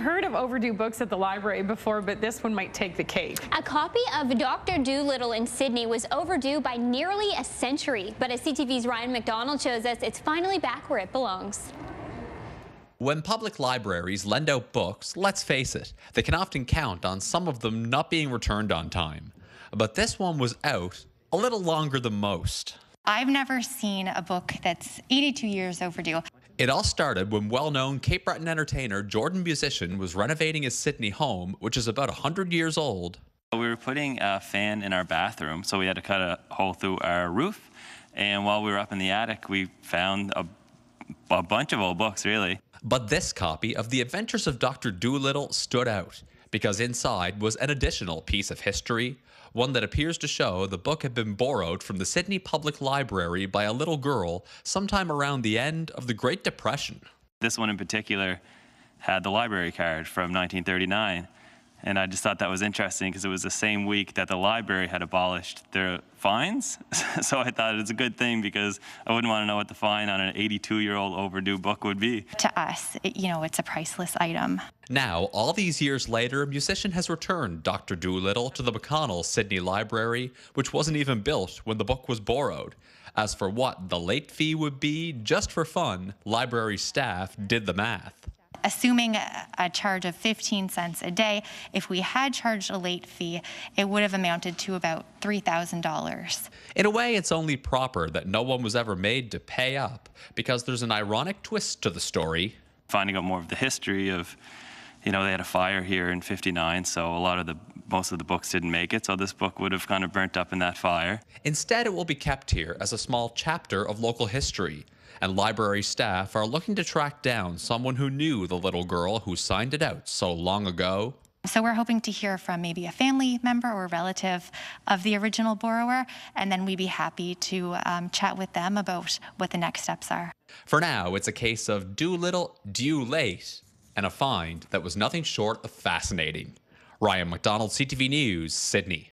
heard of overdue books at the library before, but this one might take the cake. A copy of Dr. Dolittle in Sydney was overdue by nearly a century, but as CTV's Ryan McDonald shows us, it's finally back where it belongs. When public libraries lend out books, let's face it, they can often count on some of them not being returned on time. But this one was out a little longer than most. I've never seen a book that's 82 years overdue. It all started when well-known Cape Breton entertainer Jordan Musician was renovating his Sydney home, which is about 100 years old. We were putting a fan in our bathroom, so we had to cut a hole through our roof. And while we were up in the attic, we found a bunch of old books, really. But this copy of The Adventures of Dr. Dolittle stood out because inside was an additional piece of history, one that appears to show the book had been borrowed from the Sydney Public Library by a little girl sometime around the end of the Great Depression. This one in particular had the library card from 1939. And I just thought that was interesting because it was the same week that the library had abolished their fines. So I thought it's a good thing because I wouldn't want to know what the fine on an 82-year-old overdue book would be. To us, it's a priceless item. Now, all these years later, Musician has returned Dr. Dolittle to the McConnell Sydney Library, which wasn't even built when the book was borrowed. As for what the late fee would be, just for fun, library staff did the math. Assuming a charge of 15 cents a day, if we had charged a late fee, it would have amounted to about $3,000. In a way, it's only proper that no one was ever made to pay up, because there's an ironic twist to the story. Finding out more of the history of, they had a fire here in '59, so most of the books didn't make it, so this book would have kind of burnt up in that fire. Instead, it will be kept here as a small chapter of local history. And library staff are looking to track down someone who knew the little girl who signed it out so long ago. So we're hoping to hear from maybe a family member or relative of the original borrower, and then we'd be happy to chat with them about what the next steps are. For now, it's a case of do little, due late, and a find that was nothing short of fascinating. Ryan McDonald, CTV News, Sydney.